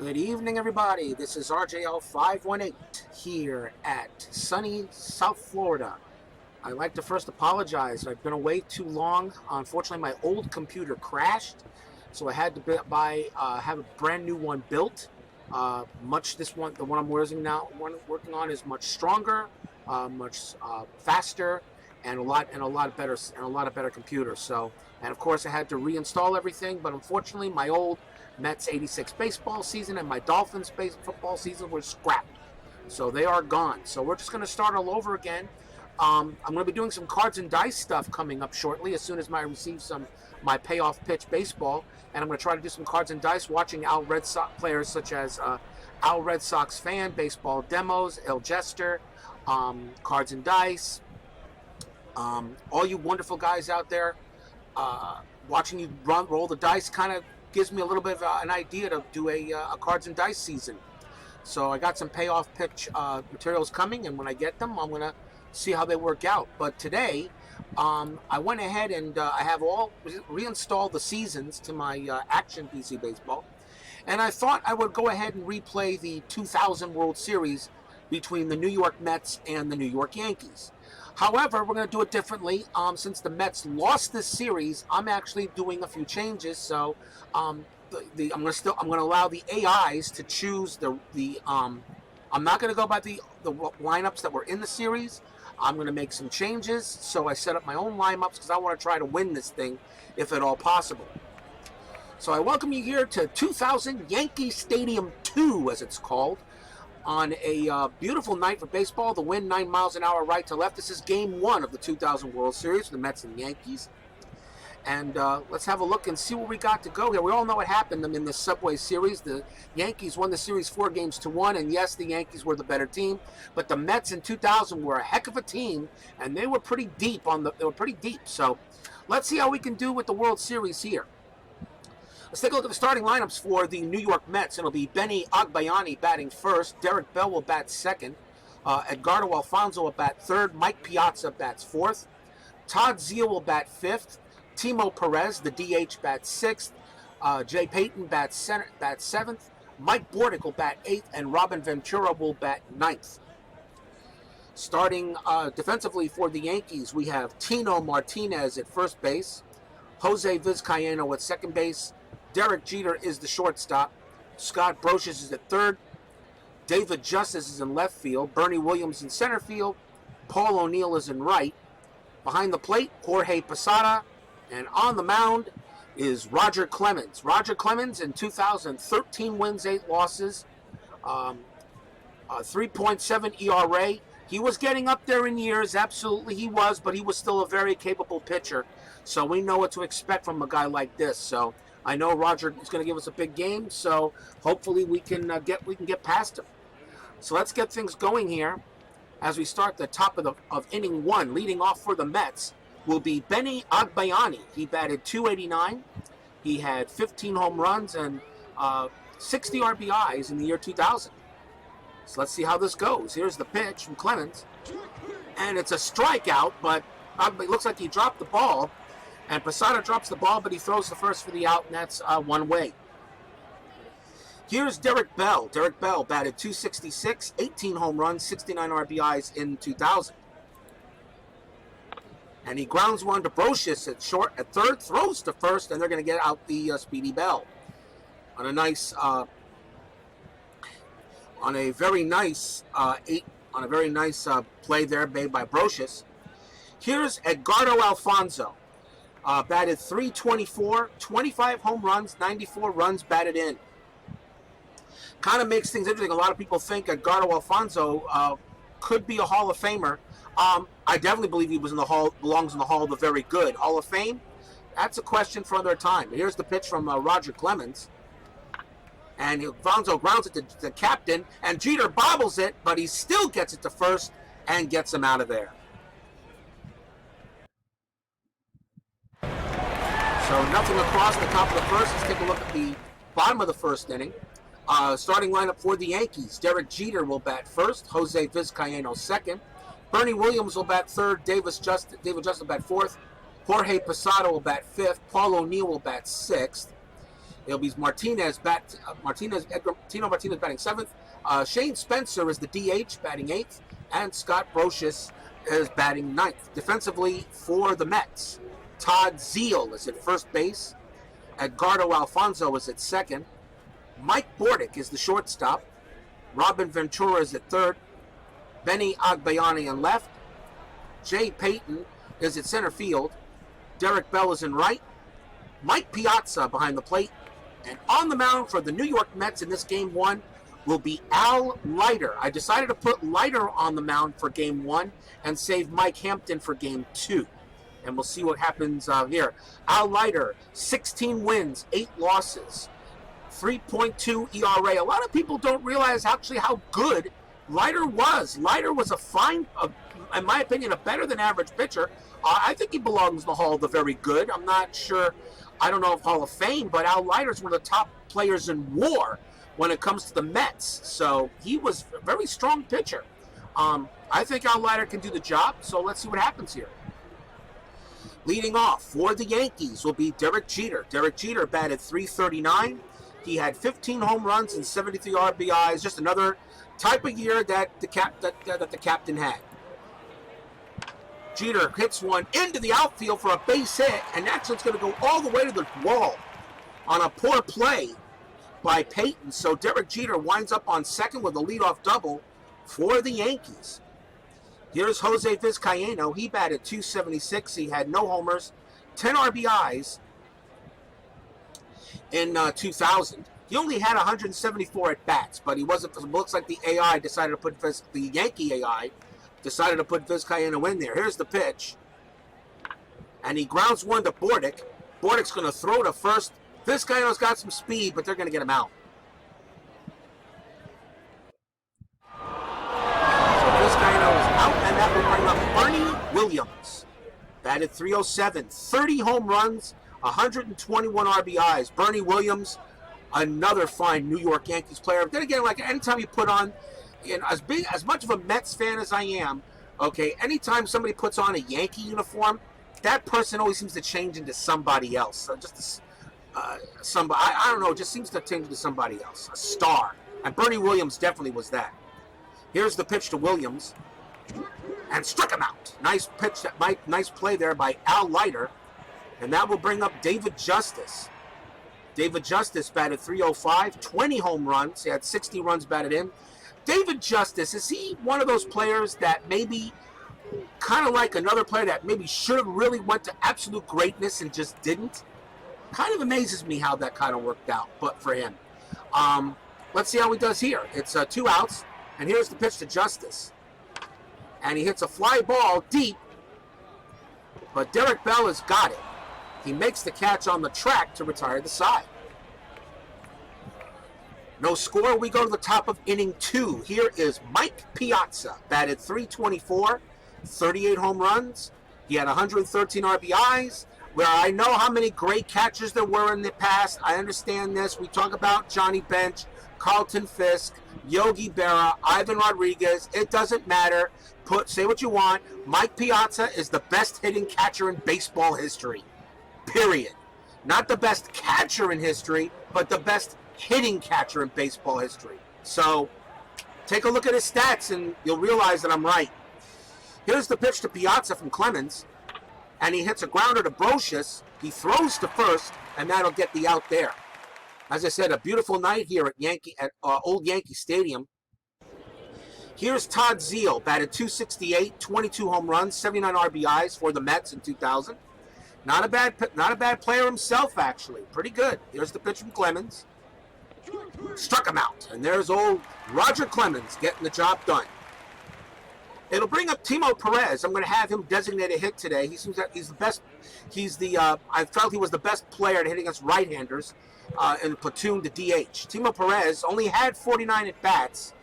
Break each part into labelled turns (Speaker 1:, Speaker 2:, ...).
Speaker 1: Good evening, everybody. This is RJL 518 here at sunny South Florida. I'd like to first apologize. I've been away too long. Unfortunately, my old computer crashed, so I had to have a brand new one built. The one I'm working on is much stronger, much faster, and a lot better computer. So, and of course, I had to reinstall everything. But unfortunately, my old Mets '86 baseball season and my Dolphins football season were scrapped, so they are gone. So we're just going to start all over again. I'm going to be doing some cards and dice stuff coming up shortly as soon as I receive my payoff pitch baseball, and I'm going to try to do some cards and dice watching Al Red Sox players such as Al Red Sox fan baseball demos, El Jester, cards and dice. All you wonderful guys out there, watching you roll the dice kind of gives me a little bit of an idea to do a cards and dice season. So I got some payoff pitch materials coming, and when I get them, I'm going to see how they work out. But today, I went ahead and I have all reinstalled the seasons to my Action PC Baseball, and I thought I would go ahead and replay the 2000 World Series between the New York Mets and the New York Yankees. However, we're going to do it differently. Since the Mets lost this series, I'm actually doing a few changes. So I'm going to allow the AIs to choose I'm not going to go by the lineups that were in the series. I'm going to make some changes. So I set up my own lineups because I want to try to win this thing, if at all possible. So I welcome you here to 2000 Yankee Stadium 2, as it's called, on a beautiful night for baseball. The wind 9 miles an hour right to left. This is game 1 of the 2000 World Series, the Mets and the Yankees. And let's have a look and see what we got to go here. We all know what happened in the Subway Series. The Yankees won the series 4-1, and yes, the Yankees were the better team. But the Mets in 2000 were a heck of a team, and they were pretty deep So let's see how we can do with the World Series here. Let's take a look at the starting lineups for the New York Mets. It'll be Benny Agbayani batting first. Derek Bell will bat second. Edgardo Alfonzo will bat third. Mike Piazza bats fourth. Todd Zeile will bat fifth. Timo Perez, the DH, bats sixth. Jay Payton bats seventh. Mike Bordick will bat eighth. And Robin Ventura will bat ninth. Starting defensively for the Yankees, we have Tino Martinez at first base. Jose Vizcaino at second base. Derek Jeter is the shortstop. Scott Brosius is at third. David Justice is in left field. Bernie Williams in center field. Paul O'Neill is in right. Behind the plate, Jorge Posada. And on the mound is Roger Clemens. Roger Clemens in 2013 wins, 8 losses. 3.7 ERA. He was getting up there in years, absolutely he was, but he was still a very capable pitcher. So we know what to expect from a guy like this. So I know Roger is going to give us a big game, so hopefully we can get past him. So let's get things going here as we start the top of inning 1. Leading off for the Mets will be Benny Agbayani. He batted .289. He had 15 home runs and 60 RBIs in the year 2000. So let's see how this goes. Here's the pitch from Clemens, and it's a strikeout, but it looks like he dropped the ball. And Posada drops the ball, but he throws the first for the out, and that's one way. Here's Derek Bell. Derek Bell batted .266, 18 home runs, 69 RBIs in 2000. And he grounds one to Brosius at third, throws to first, and they're going to get out the Speedy Bell on a very nice play there made by Brosius. Here's Edgardo Alfonzo. Batted .324, 25 home runs, 94 runs batted in. Kind of makes things interesting. A lot of people think Edgardo Alfonzo could be a Hall of Famer. I definitely believe he belongs in the Hall of the Very Good. Hall of Fame? That's a question for another time. Here's the pitch from Roger Clemens. And Alfonzo grounds it to the captain, and Jeter bobbles it, but he still gets it to first and gets him out of there. So nothing across the top of the first. Let's take a look at the bottom of the first inning. Starting lineup for the Yankees. Derek Jeter will bat first. Jose Vizcaino second. Bernie Williams will bat third. David Justice will bat fourth. Jorge Posada will bat fifth. Paul O'Neill will bat sixth. It'll be Tino Martinez batting 7th. Shane Spencer is the DH batting 8th, and Scott Brocious is batting 9th. Defensively for the Mets, Todd Zeile is at first base. Edgardo Alfonso is at second. Mike Bordick is the shortstop. Robin Ventura is at third. Benny Agbayani in left. Jay Payton is at center field. Derek Bell is in right. Mike Piazza behind the plate. And on the mound for the New York Mets in this game 1 will be Al Leiter. I decided to put Leiter on the mound for game 1 and save Mike Hampton for game 2. And we'll see what happens here. Al Leiter, 16 wins, 8 losses, 3.2 ERA. A lot of people don't realize actually how good Leiter was. Leiter was a fine, in my opinion, a better than average pitcher. I think he belongs in the Hall of the Very Good. I'm not sure. I don't know if Hall of Fame, but Al Leiter's one of the top players in WAR when it comes to the Mets. So he was a very strong pitcher. I think Al Leiter can do the job, so let's see what happens here. Leading off for the Yankees will be Derek Jeter. Derek Jeter batted .339. He had 15 home runs and 73 RBIs. Just another type of year that the captain had. Jeter hits one into the outfield for a base hit, and actually it's going to go all the way to the wall on a poor play by Payton. So Derek Jeter winds up on second with a leadoff double for the Yankees. Here's Jose Vizcaino. He batted .276. He had no homers, 10 RBIs in 2000. He only had 174 at bats, but he wasn't. It looks like the AI decided to put the Yankee AI decided to put Vizcaino in there. Here's the pitch, and he grounds one to Bordick. Bordick's going to throw to first. Vizcaino's got some speed, but they're going to get him out. So Vizcaino is out, and that will bring up Bernie Williams. Batted .307, 30 home runs, 121 RBIs. Bernie Williams, another fine New York Yankees player. Then again, like anytime you put on, as much of a Mets fan as I am, okay, anytime somebody puts on a Yankee uniform, that person always seems to change into somebody else. So just somebody, I don't know, just seems to change into somebody else, a star. And Bernie Williams definitely was that. Here's the pitch to Williams, and struck him out. Nice pitch, nice play there by Al Leiter, and that will bring up David Justice. David Justice batted .305, 20 home runs. He had 60 runs batted in. David Justice, is he one of those players that maybe kind of like another player that maybe should have really went to absolute greatness and just didn't? Kind of amazes me how that kind of worked out, but for him. Let's see how he does here. It's 2 outs, and here's the pitch to Justice. And he hits a fly ball deep, but Derek Bell has got it. He makes the catch on the track to retire the side. No score, we go to the top of inning 2. Here is Mike Piazza, batted .324, 38 home runs. He had 113 RBIs. Where I know how many great catchers there were in the past. I understand this. We talk about Johnny Bench, Carlton Fisk, Yogi Berra, Ivan Rodriguez. It doesn't matter. Say what you want. Mike Piazza is the best hitting catcher in baseball history. Period. Not the best catcher in history, but the best hitting catcher in baseball history. So take a look at his stats and you'll realize that I'm right. Here's the pitch to Piazza from Clemens, and he hits a grounder to Brocious. He throws to first, and that'll get the out there. As I said, a beautiful night here at Old Yankee Stadium. Here's Todd Zeile, batted .268, 22 home runs, 79 RBIs for the Mets in 2000. Not a bad player himself, actually. Pretty good. Here's the pitch from Clemens. Struck him out. And there's old Roger Clemens getting the job done. It'll bring up Timo Perez. I'm going to have him designate a hit today. He seems that he's the best. I felt he was the best player to hit against right-handers in the platoon to DH. Timo Perez only had 49 at-bats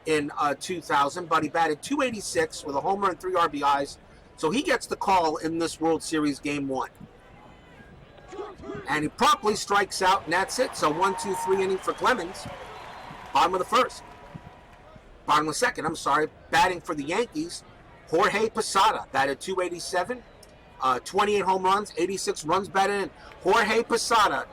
Speaker 1: in 2000, but he batted .286 with a homer and 3 RBIs. So he gets the call in this World Series Game 1. And he promptly strikes out, and that's it. So 1-2-3 inning for Clemens. Bottom of the second, I'm sorry. Batting for the Yankees, Jorge Posada, batted .287, 28 home runs, 86 runs batted in. Jorge Posada,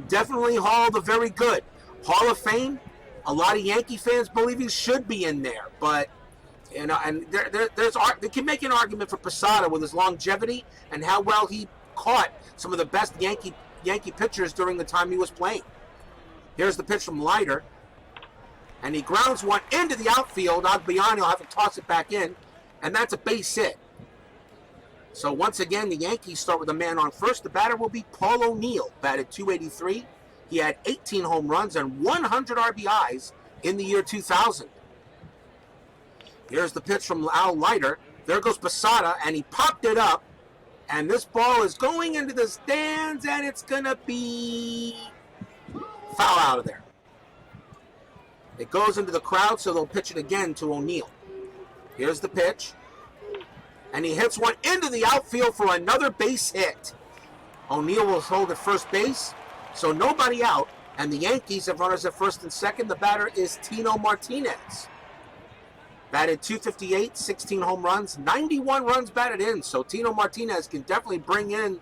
Speaker 1: Definitely Hall of the Very Good. Hall of Fame, a lot of Yankee fans believe he should be in there, but and they can make an argument for Posada with his longevity and how well he caught some of the best Yankee pitchers during the time he was playing. Here's the pitch from Leiter, and he grounds one into the outfield. Agbayani will have to toss it back in, and that's a base hit. So once again, the Yankees start with a man on first. The batter will be Paul O'Neill, batted .283. He had 18 home runs and 100 RBIs in the year 2000. Here's the pitch from Al Leiter. There goes Posada, and he popped it up. And this ball is going into the stands, and it's going to be foul out of there. It goes into the crowd, so they'll pitch it again to O'Neill. Here's the pitch. And he hits one into the outfield for another base hit. O'Neill will hold at first base, so nobody out. And the Yankees have runners at first and second. The batter is Tino Martinez. Batted .258, 16 home runs, 91 runs batted in. So Tino Martinez can definitely bring in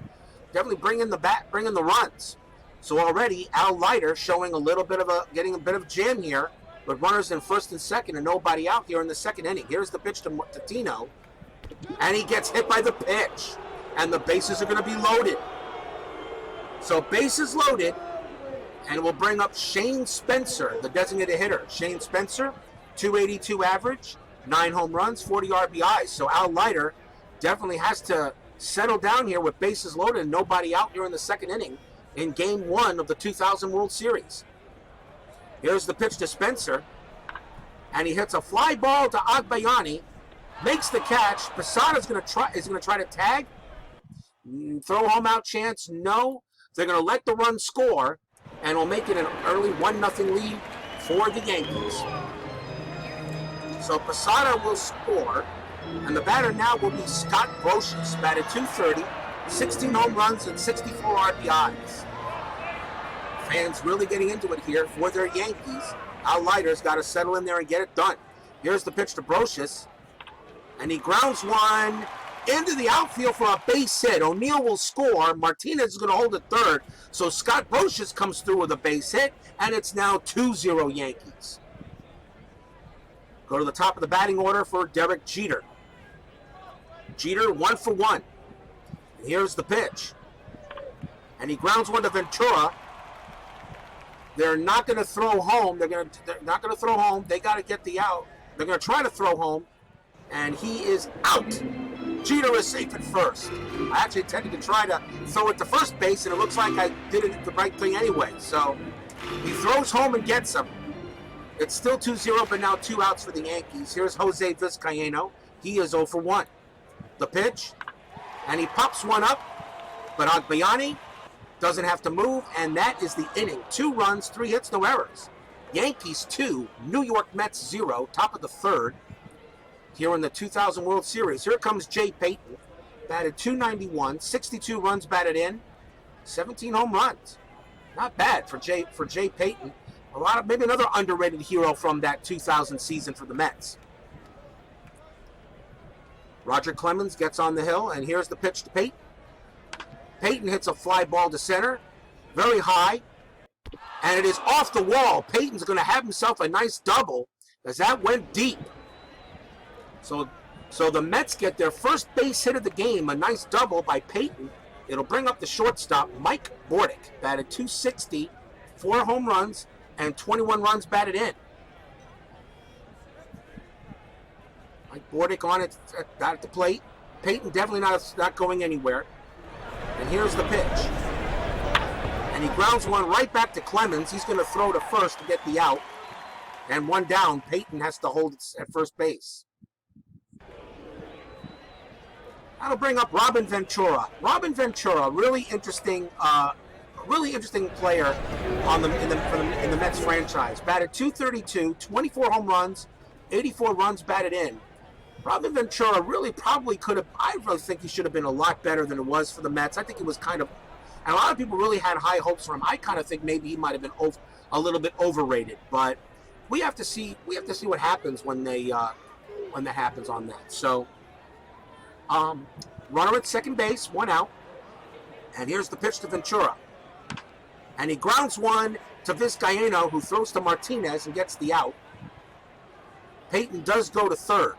Speaker 1: the runs. So already Al Leiter showing getting a bit of jam here with runners in first and second and nobody out here in the second inning. Here's the pitch to Tino, and he gets hit by the pitch, and the bases are going to be loaded. So bases loaded, and we'll bring up Shane Spencer, the designated hitter. Shane Spencer, .282 average, 9 home runs, 40 RBIs. So Al Leiter definitely has to settle down here with bases loaded and nobody out here in the second inning in Game 1 of the 2000 World Series. Here's the pitch to Spencer, and he hits a fly ball to Agbayani, makes the catch. Posada's going to try to tag, throw home out chance. No, they're going to let the run score, and we'll make it an early 1-0 lead for the Yankees. So Posada will score, and the batter now will be Scott Brocious, batted .230, 16 home runs and 64 RBIs. Fans really getting into it here for their Yankees. Al Leiter's got to settle in there and get it done. Here's the pitch to Brocious, and he grounds one into the outfield for a base hit. O'Neill will score. Martinez is going to hold it third. So Scott Brocious comes through with a base hit, and it's now 2-0 Yankees. Go to the top of the batting order for Derek Jeter. Jeter 1 for 1. And here's the pitch. And he grounds one to Ventura. They're not going to throw home. They're not going to throw home. They got to get the out. They're going to try to throw home, and he is out. Jeter is safe at first. I actually intended to try to throw it to first base, and it looks like I did it the right thing anyway. So he throws home and gets him. It's still 2-0, but now 2 outs for the Yankees. Here's Jose Vizcaino. He is 0 for 1. The pitch, and he pops one up, but Agbayani doesn't have to move, and that is the inning. 2 runs, 3 hits, no errors. Yankees 2, New York Mets 0, top of the third, here in the 2000 World Series. Here comes Jay Payton, batted .291, 62 runs batted in, 17 home runs. Not bad for Jay Payton. Maybe another underrated hero from that 2000 season for the Mets. Roger Clemens gets on the hill, and here's the pitch to Payton. Payton hits a fly ball to center, very high, and it is off the wall. Payton's going to have himself a nice double as that went deep. So the Mets get their first base hit of the game, a nice double by Payton. It'll bring up the shortstop, Mike Bordick, batted .260, 4 home runs, and 21 runs batted in. Mike Bordick on it, at the plate. Payton definitely not going anywhere. And here's the pitch. And he grounds one right back to Clemens. He's going to throw to first to get the out. And one down. Payton has to hold it at first base. That'll bring up Robin Ventura. Robin Ventura, really interesting player in the Mets franchise. Batted .232, 24 home runs, 84 runs batted in. Robin Ventura really probably could have, I really think he should have been a lot better than it was for the Mets. I think he was kind of, and a lot of people really had high hopes for him. I kind of think maybe he might have been a little bit overrated, but we have to see what happens when that happens on that. So, runner at second base, 1 out, and here's the pitch to Ventura. And he grounds one to Vizcaino, who throws to Martinez and gets the out. Peyton does go to third.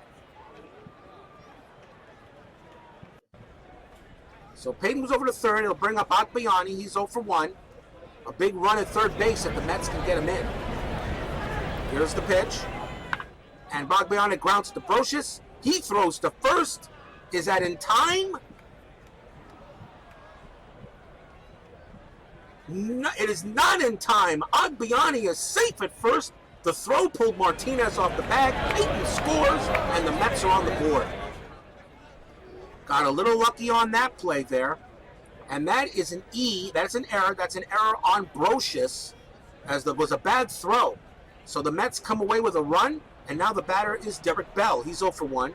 Speaker 1: So Peyton moves over to third. He'll bring up Agbayani. He's 0 for 1. A big run at third base if the Mets can get him in. Here's the pitch. And Agbayani grounds to Brocious. He throws to first. Is that in time? No, it is not in time. Agbayani is safe at first. The throw pulled Martinez off the bag. Peyton scores, and the Mets are on the board. Got a little lucky on that play there. And that is an E. That's an error. That's an error on Brocious, as there was a bad throw. So the Mets come away with a run, and now the batter is Derek Bell. He's 0 for 1.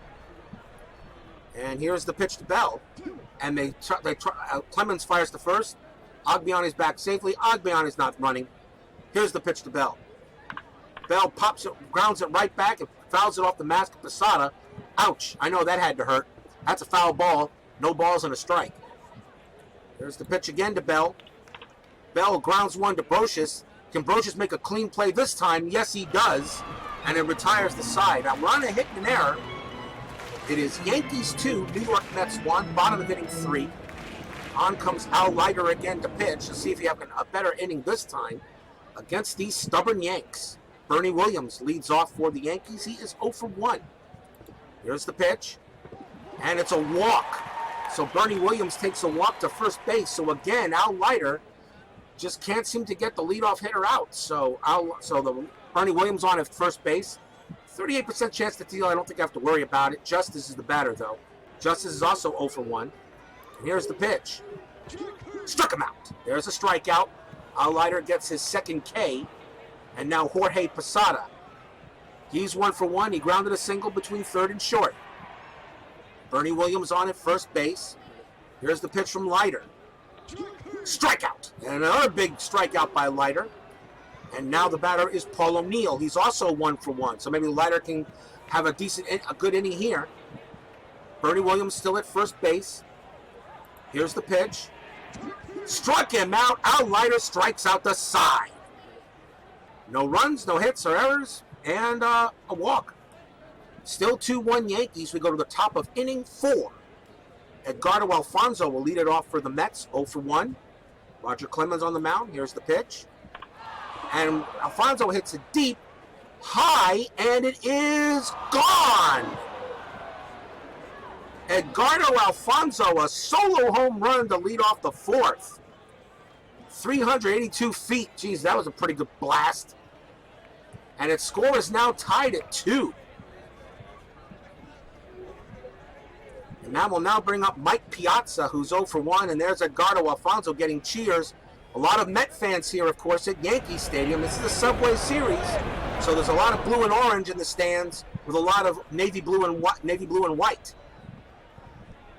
Speaker 1: And here's the pitch to Bell. And Clemens fires to first. Agbayani's back safely. Agbayani's not running. Here's the pitch to Bell. Bell pops it, grounds it right back, and fouls it off the mask of Posada. Ouch. I know that had to hurt. That's a foul ball. No balls and a strike. There's the pitch again to Bell. Bell grounds one to Brocious. Can Brocious make a clean play this time? Yes, he does. And it retires the side. Now we're on a hit and an error. It is Yankees 2, New York Mets 1, bottom of inning 3. On comes Al Leiter again to pitch to see if he has a better inning this time against these stubborn Yanks. Bernie Williams leads off for the Yankees. He is 0 for 1. Here's the pitch. And it's a walk. So Bernie Williams takes a walk to first base. So again, Al Leiter just can't seem to get the leadoff hitter out. So the Bernie Williams on at first base. 38% chance to deal. I don't think I have to worry about it. Justice is the batter, though. Justice is also 0 for 1. And here's the pitch. Struck him out. There's a strikeout. Al Leiter gets his second K. And now Jorge Posada. He's 1 for 1. He grounded a single between third and short. Bernie Williams on at first base. Here's the pitch from Leiter. Strikeout. And another big strikeout by Leiter. And now the batter is Paul O'Neill. He's also 1 for 1. So maybe Leiter can have a good inning here. Bernie Williams still at first base. Here's the pitch. Struck him out. Al Leiter strikes out the side. No runs, no hits or errors, and a walk. Still 2-1 Yankees. We go to the top of inning 4. Edgardo Alfonzo will lead it off for the Mets, 0 for 1. Roger Clemens on the mound. Here's the pitch. And Alfonzo hits it deep, high, and it is gone. Edgardo Alfonzo, a solo home run to lead off the 4th. 382 feet. Geez, that was a pretty good blast. And its score is now tied at 2. And that will now bring up Mike Piazza, who's 0 for 1. And there's Edgardo Alfonzo getting cheers. A lot of Met fans here, of course, at Yankee Stadium. This is the Subway Series, so there's a lot of blue and orange in the stands with a lot of navy blue and white.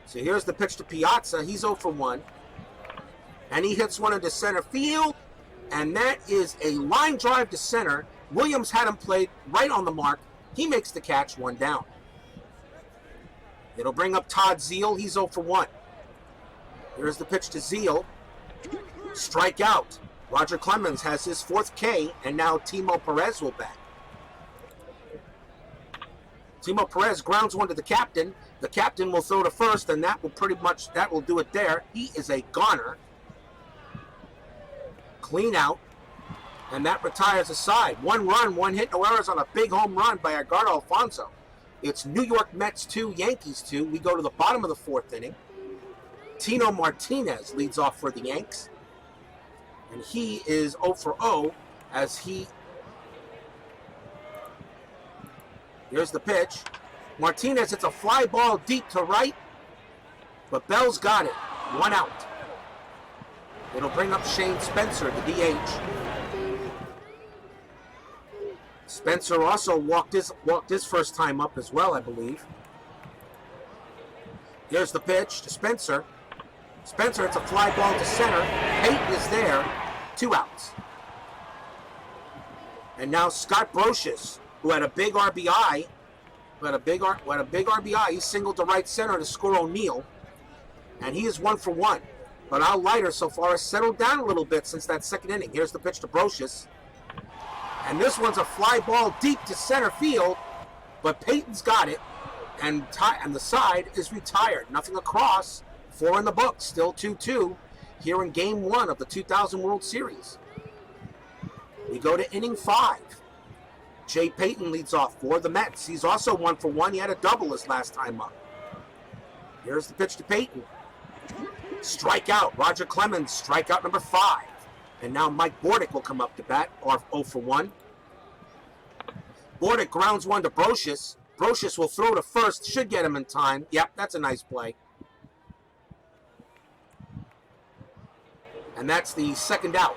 Speaker 1: So here's the pitch to Piazza. He's 0 for 1. And he hits one into center field, and that is a line drive to center. Williams had him played right on the mark. He makes the catch, 1 down. It'll bring up Todd Zeile. He's 0 for 1. Here's the pitch to Zeile. Strike out. Roger Clemens has his 4th K, and now Timo Perez will bat. Timo Perez grounds one to the captain. The captain will throw to first, and that will do it there. He is a goner. Clean out, and that retires a side. 1 run, 1 hit, no errors on a big home run by Edgardo Alfonzo. It's New York Mets 2, Yankees 2. We go to the bottom of the 4th inning. Tino Martinez leads off for the Yanks. And he is 0 for 0 as he... Here's the pitch. Martinez hits a fly ball deep to right, but Bell's got it. 1 out. It'll bring up Shane Spencer, the DH. Spencer also walked his first time up as well, I believe. Here's the pitch to Spencer. Spencer hits a fly ball to center. Peyton is there. 2 outs. And now Scott Brocious, who had a big RBI, he singled to right center to score O'Neill, and he is 1 for 1. But Al Leiter so far has settled down a little bit since that second inning. Here's the pitch to Brocious. And this one's a fly ball deep to center field, but Peyton's got it, and the side is retired. Nothing across, 4 in the books, still 2-2 here in Game 1 of the 2000 World Series. We go to inning 5. Jay Peyton leads off for the Mets. He's also 1 for 1. He had a double his last time up. Here's the pitch to Peyton. Strikeout. Roger Clemens, strikeout number 5. And now Mike Bordick will come up to bat, or 0 for 1. Bordick grounds one to Brocious. Brocious will throw to first, should get him in time. Yep, that's a nice play. And that's the second out.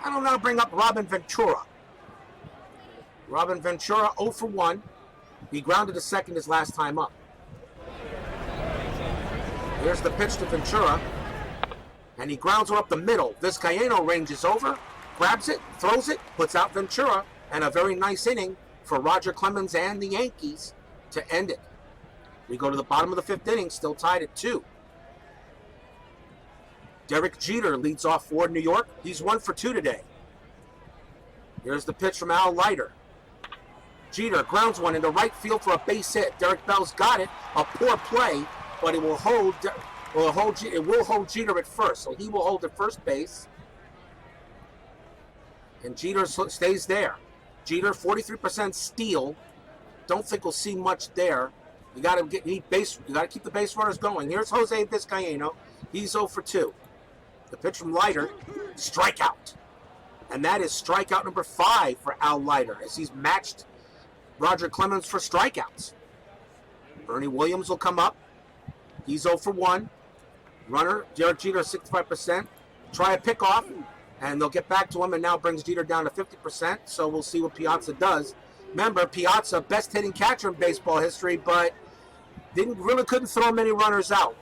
Speaker 1: I will now bring up Robin Ventura. Robin Ventura, 0 for 1. He grounded to second his last time up. Here's the pitch to Ventura. And he grounds one up the middle. Vizcaino ranges over, grabs it, throws it, puts out Ventura, and a very nice inning for Roger Clemens and the Yankees to end it. We go to the bottom of the 5th inning, still tied at 2. Derek Jeter leads off for New York. He's 1 for 2 today. Here's the pitch from Al Leiter. Jeter grounds one into right field for a base hit. Derek Bell's got it. A poor play, but it will hold Jeter at first. So he will hold at first base. And Jeter stays there. Jeter, 43% steal. Don't think we'll see much there. You got to keep the base runners going. Here's Jose Vizcaino. He's 0 for 2. The pitch from Leiter, strikeout. And that is strikeout number 5 for Al Leiter, as he's matched Roger Clemens for strikeouts. Bernie Williams will come up. He's 0 for 1. Runner, Derek Jeter, 65%. Try a pickoff, and they'll get back to him, and now brings Jeter down to 50%. So we'll see what Piazza does. Remember, Piazza, best hitting catcher in baseball history, but couldn't throw many runners out.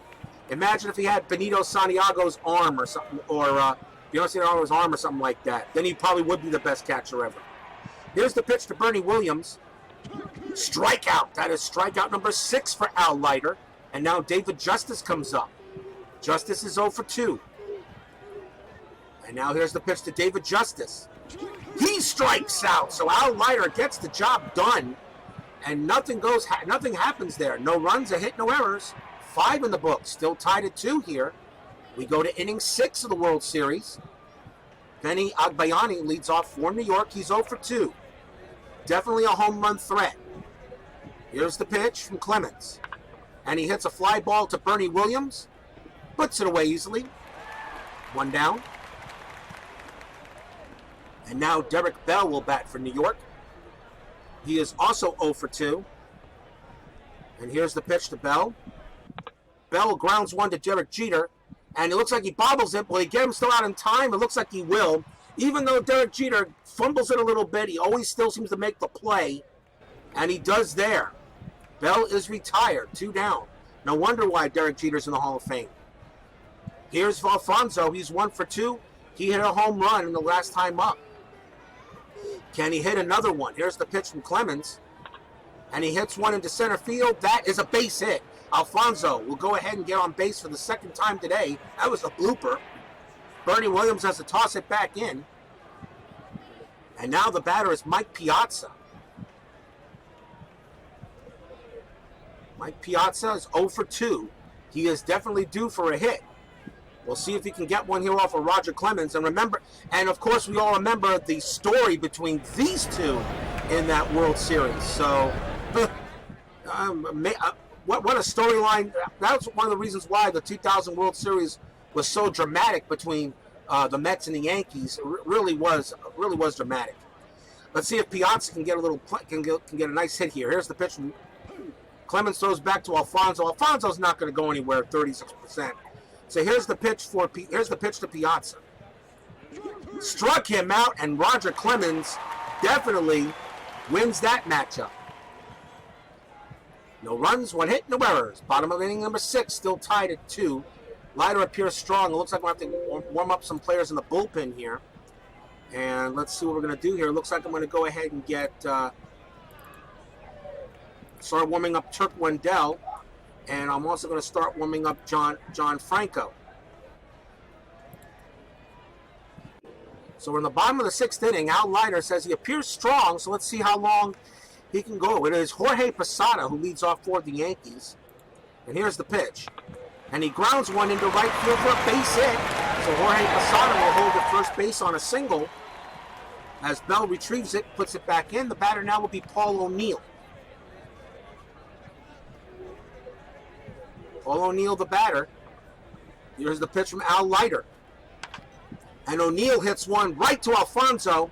Speaker 1: Imagine if he had Benito Santiago's arm or something, or Benito Santiago's arm or something like that. Then he probably would be the best catcher ever. Here's the pitch to Bernie Williams. Strikeout. That is strikeout number 6 for Al Leiter. And now David Justice comes up. Justice is 0 for 2. And now here's the pitch to David Justice. He strikes out. So Al Leiter gets the job done. And nothing happens there. No runs, a hit, no errors. 5 in the book. Still tied at 2 here. We go to inning 6 of the World Series. Benny Agbayani leads off for New York. He's 0 for 2. Definitely a home run threat. Here's the pitch from Clemens. And he hits a fly ball to Bernie Williams. Puts it away easily. 1 down. And now Derek Bell will bat for New York. He is also 0 for 2. And here's the pitch to Bell. Bell grounds one to Derek Jeter. And it looks like he bobbles it. Will he get him still out in time? It looks like he will. Even though Derek Jeter fumbles it a little bit, he always still seems to make the play. And he does there. Bell is retired. 2 down. No wonder why Derek Jeter's in the Hall of Fame. Here's Alfonso. He's 1 for 2. He hit a home run in the last time up. Can he hit another one? Here's the pitch from Clemens. And he hits one into center field. That is a base hit. Alfonso will go ahead and get on base for the 2nd time today. That was a blooper. Bernie Williams has to toss it back in. And now the batter is Mike Piazza. Mike Piazza is 0 for 2. He is definitely due for a hit. We'll see if he can get one here off of Roger Clemens. And remember, and of course we all remember the story between these two in that World Series. So, what a storyline. That's one of the reasons why the 2000 World Series was so dramatic between the Mets and the Yankees. It really was dramatic. Let's see if Piazza can get a nice hit here. Here's the pitch from Clemens, throws back to Alfonso. Alfonso's not going to go anywhere, 36%. So here's the pitch to Piazza. Struck him out, and Roger Clemens definitely wins that matchup. No runs, 1 hit, no errors. Bottom of inning number 6, still tied at 2. Leiter appears strong. It looks like we'll have to warm up some players in the bullpen here. And let's see what we're going to do here. It looks like I'm going to go ahead and start warming up Turk Wendell. And I'm also going to start warming up John Franco. So we're in the bottom of the 6th inning. Al Leiter says he appears strong, so let's see how long he can go. It is Jorge Posada who leads off for the Yankees. And here's the pitch. And he grounds one into right field for a base hit. So Jorge Posada will hold at first base on a single. As Bell retrieves it, puts it back in. The batter now will be Paul O'Neill. Paul O'Neill, the batter. Here's the pitch from Al Leiter. And O'Neill hits one right to Alfonso.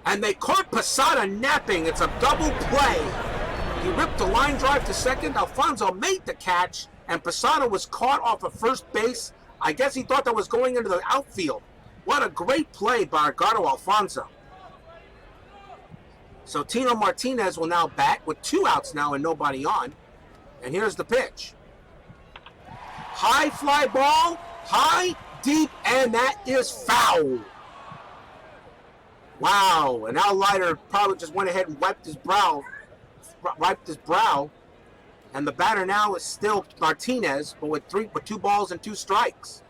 Speaker 1: And they caught Posada napping. It's a double play. He ripped a line drive to second. Alfonso made the catch. And Posada was caught off of first base. I guess he thought that was going into the outfield. What a great play by Ricardo Alfonso. So Tino Martinez will now bat with 2 outs now and nobody on. And here's the pitch. High fly ball, high, deep, and that is foul. Wow, and Al Leiter probably just went ahead and wiped his brow. And the batter now is still Martinez, but with 2 balls and 2 strikes.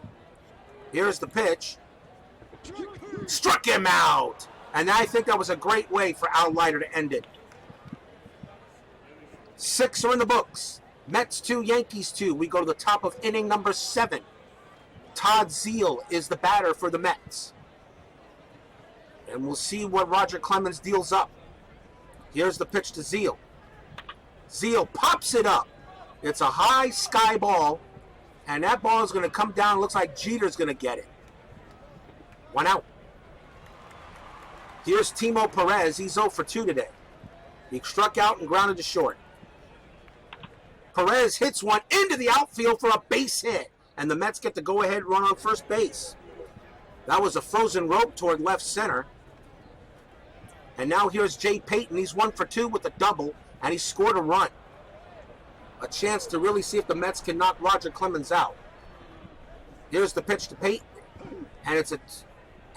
Speaker 1: Here's the pitch. Struck him out. And I think that was a great way for Al Leiter to end it. 6 are in the books. Mets 2, Yankees 2. We go to the top of inning number 7. Todd Zeile is the batter for the Mets. And we'll see what Roger Clemens deals up. Here's the pitch to Zeile. Zeile pops it up. It's a high sky ball. And that ball is going to come down. Looks like Jeter's going to get it. 1 out. Here's Timo Perez. He's 0 for 2 today. He struck out and grounded to short. Perez hits one into the outfield for a base hit. And the Mets get the go-ahead run on first base. That was a frozen rope toward left center. And now here's Jay Payton. He's 1 for 2 with a double. And he scored a run. A chance to really see if the Mets can knock Roger Clemens out. Here's the pitch to Payton.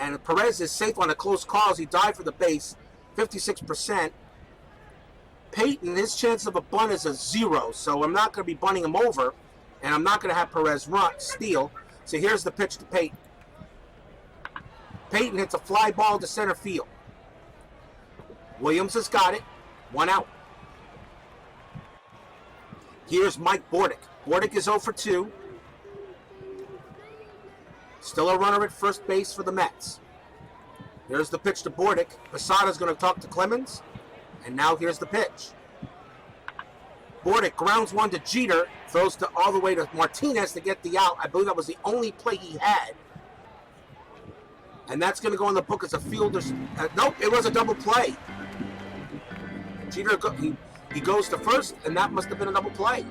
Speaker 1: And Perez is safe on a close call as he dived for the base. 56%. Payton, his chance of a bunt is a 0, so I'm not going to be bunting him over, and I'm not going to have Perez steal. So here's the pitch to Payton. Payton hits a fly ball to center field. Williams has got it. 1 out. Here's Mike Bordick. Bordick is 0 for 2. Still a runner at first base for the Mets. Here's the pitch to Bordick. Posada's going to talk to Clemens. And now here's the pitch. Bordick grounds one to Jeter. Throws all the way to Martinez to get the out. I believe that was the only play he had. And that's going to go in the book as a fielder's... nope, it was a double play. Jeter, he goes to first, and that must have been a double play.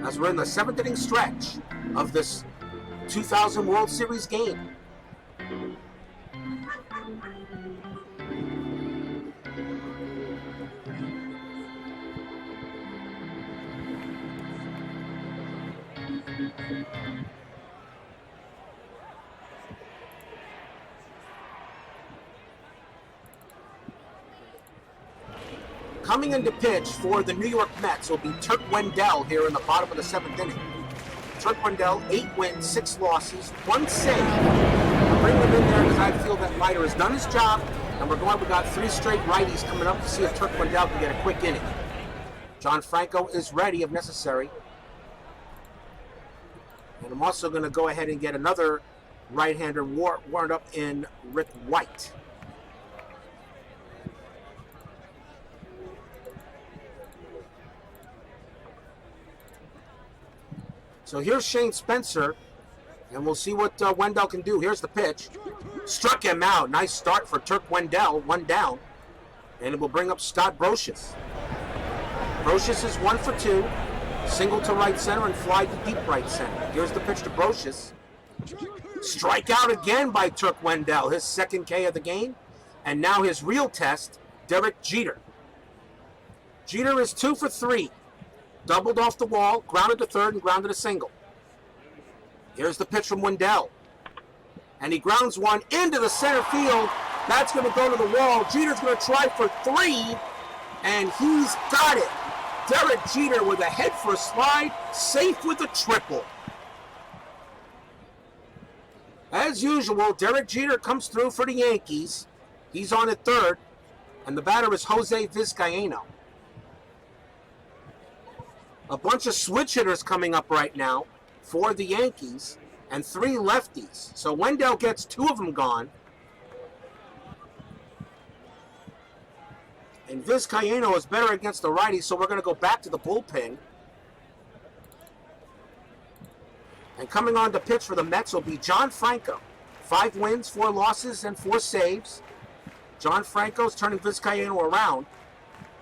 Speaker 1: As we're in the 7th inning stretch of this 2000 World Series game. Coming into pitch for the New York Mets will be Turk Wendell here in the bottom of the 7th inning. Turk Wendell, 8 wins, 6 losses, 1 save. I'll bring him in there because I feel that Leiter has done his job, and we got 3 straight righties coming up to see if Turk Wendell can get a quick inning. John Franco is ready if necessary. And I'm also going to go ahead and get another right-hander warmed up in Rick White. So here's Shane Spencer, and we'll see what Wendell can do. Here's the pitch. Struck him out. Nice start for Turk Wendell, 1 down. And it will bring up Scott Brocious. Brocious is 1 for 2. Single to right center and fly to deep right center. Here's the pitch to Brocious. Strikeout again by Turk Wendell, his 2nd K of the game. And now his real test, Derek Jeter. Jeter is 2 for 3. Doubled off the wall, grounded to third, and grounded a single. Here's the pitch from Wendell. And he grounds one into the center field. That's going to go to the wall. Jeter's going to try for 3, and he's got it. Derek Jeter with a head first slide, safe with a triple. As usual, Derek Jeter comes through for the Yankees. He's on at third, and the batter is Jose Vizcaino. A bunch of switch hitters coming up right now for the Yankees, and 3 lefties. So Wendell gets 2 of them gone. And Vizcaino is better against the righty, so we're going to go back to the bullpen. And coming on to pitch for the Mets will be John Franco. 5 wins, 4 losses, and 4 saves. John Franco's turning Vizcaino around,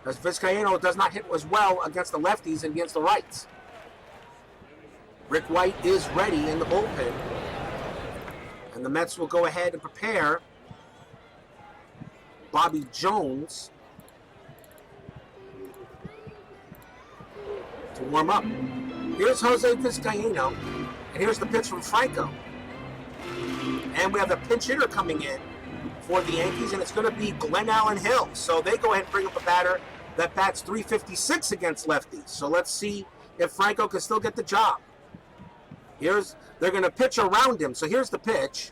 Speaker 1: as Vizcaino does not hit as well against the lefties and against the rights. Rick White is ready in the bullpen. And the Mets will go ahead and prepare Bobby Jones to warm up. Here's Jose Vizcaino, and here's the pitch from Franco. And we have a pinch hitter coming in for the Yankees, and it's going to be Glenn Allen Hill. So they go ahead and bring up a batter that bats .356 against lefties. So let's see if Franco can still get the job. They're going to pitch around him. So here's the pitch.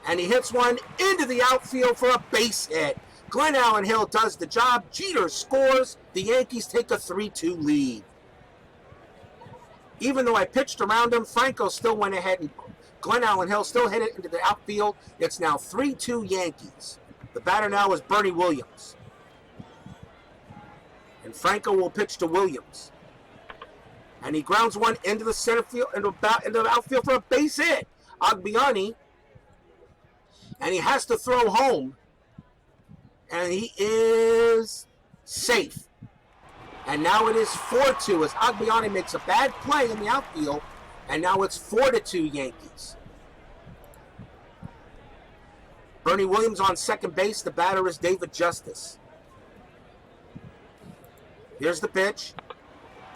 Speaker 1: And he hits one into the outfield for a base hit. Glenn Allen Hill does the job. Jeter scores. The Yankees take a 3-2 lead. Even though I pitched around him, Franco still went ahead and Glenn Allen Hill still hit it into the outfield. It's now 3-2 Yankees. The batter now is Bernie Williams. And Franco will pitch to Williams. And he grounds one into the center field, into the outfield for a base hit. Agbiani. And he has to throw home. And he is safe. And now it is 4-2 as Agbiani makes a bad play in the outfield. And now it's 4-2 Yankees. Bernie Williams on second base. The batter is David Justice. Here's the pitch.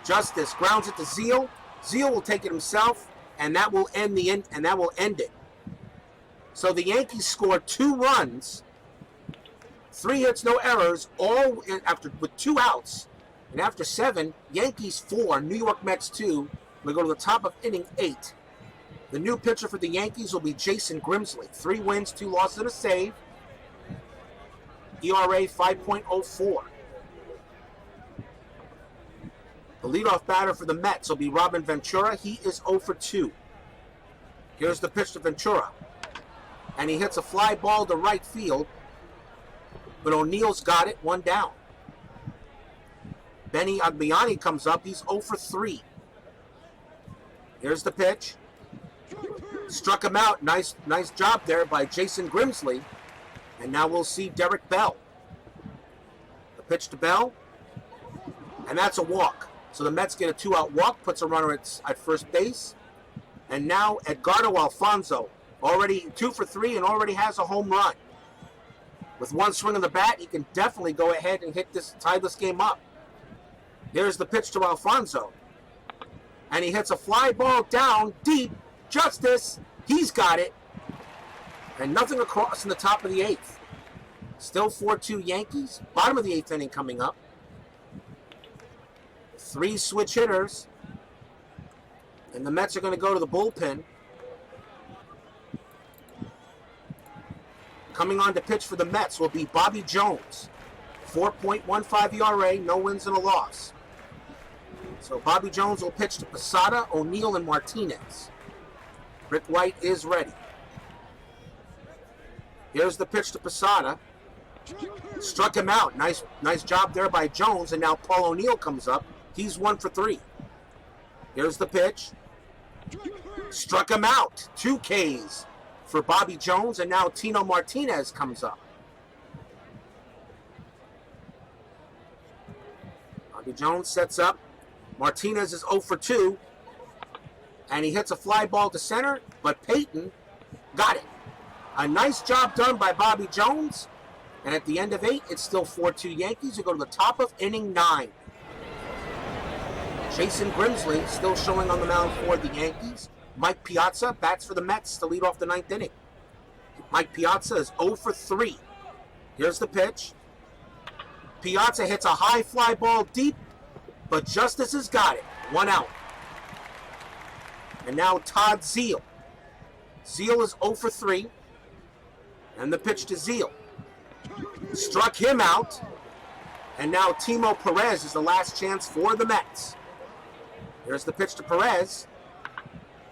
Speaker 1: Justice grounds it to Zeal. Zeal will take it himself, and that will end it. So the Yankees scored 2 runs, 3 hits, no errors, all with 2 outs. And after 7, Yankees 4, New York Mets 2. We go to the top of inning 8. The new pitcher for the Yankees will be Jason Grimsley. 3 wins, 2 losses, and a save. ERA 5.04. The leadoff batter for the Mets will be Robin Ventura. He is 0 for 2. Here's the pitch to Ventura. And he hits a fly ball to right field. But O'Neill's got it, 1 down. Benny Agbiani comes up. He's 0 for 3. Here's the pitch. Struck him out. Nice job there by Jason Grimsley. And now we'll see Derek Bell. The pitch to Bell. And that's a walk. So the Mets get a 2-out walk, puts a runner at first base. And now Edgardo Alfonso, already 2 for 3 and already has a home run. With 1 swing of the bat, he can definitely go ahead and tie this game up. Here's the pitch to Alfonso. And he hits a fly ball down deep. Justice, he's got it. And nothing across in the top of the 8th. Still 4-2 Yankees. Bottom of the 8th inning coming up. 3 switch hitters. And the Mets are going to go to the bullpen. Coming on to pitch for the Mets will be Bobby Jones. 4.15 ERA, no wins and a loss. So Bobby Jones will pitch to Posada, O'Neill, and Martinez. Rick White is ready. Here's the pitch to Posada. Struck him out. Nice job there by Jones, and now Paul O'Neill comes up. He's 1 for 3. Here's the pitch. Struck him out. 2 Ks for Bobby Jones, and now Tino Martinez comes up. Bobby Jones sets up. Martinez is 0 for 2. And he hits a fly ball to center, but Payton got it. A nice job done by Bobby Jones. And at the end of 8, it's still 4-2 Yankees. We go to the top of inning 9. Jason Grimsley still showing on the mound for the Yankees. Mike Piazza bats for the Mets to lead off the 9th inning. Mike Piazza is 0 for 3. Here's the pitch. Piazza hits a high fly ball deep, but Justice has got it. 1 out. And now Todd Zeal. Zeal is 0 for 3. And the pitch to Zeal. Struck him out. And now Timo Perez is the last chance for the Mets. Here's the pitch to Perez.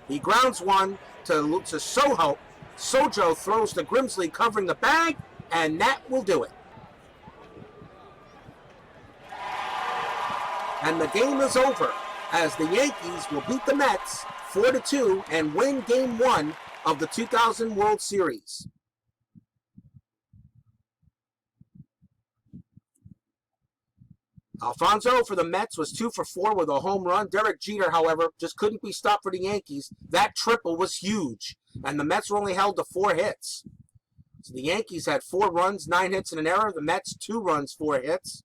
Speaker 1: He grounds one to Soho. Sojo throws to Grimsley covering the bag, and that will do it. And the game is over as the Yankees will beat the Mets 4-2 and win Game 1 of the 2000 World Series. Alfonso for the Mets was 2 for 4 with a home run. Derek Jeter, however, just couldn't be stopped for the Yankees. That triple was huge, and the Mets were only held to 4 hits. So the Yankees had 4 runs, 9 hits, and an error. The Mets 2 runs, 4 hits.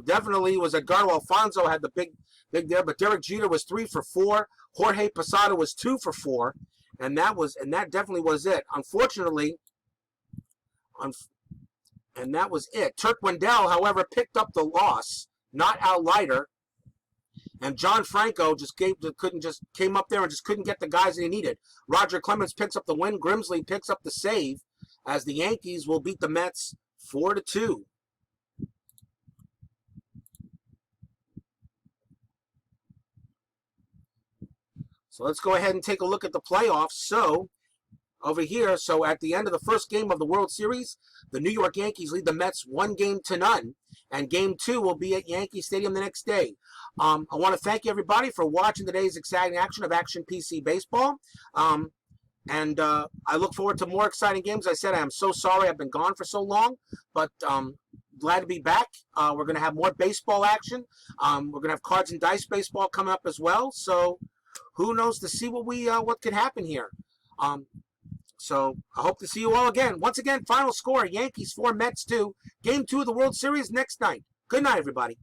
Speaker 1: Definitely was Edgardo Alfonso had the big there, but Derek Jeter was 3 for 4. Jorge Posada was 2 for 4, and that definitely was it. Unfortunately, and that was it. Turk Wendell, however, picked up the loss, not Al Leiter. And John Franco came up there and just couldn't get the guys that he needed. Roger Clemens picks up the win. Grimsley picks up the save as the Yankees will beat the Mets 4-2. So let's go ahead and take a look at the playoffs. So over here, at the end of the first game of the World Series, the New York Yankees lead the Mets 1-0. And Game 2 will be at Yankee Stadium the next day. I want to thank everybody for watching today's exciting action of Action PC Baseball. And I look forward to more exciting games. I said I am so sorry I've been gone for so long, but glad to be back. We're going to have more baseball action. We're going to have cards and dice baseball coming up as well. So who knows to see what could happen here. So I hope to see you all again. Once again, final score, Yankees 4, Mets 2. Game 2 of the World Series next night. Good night, everybody.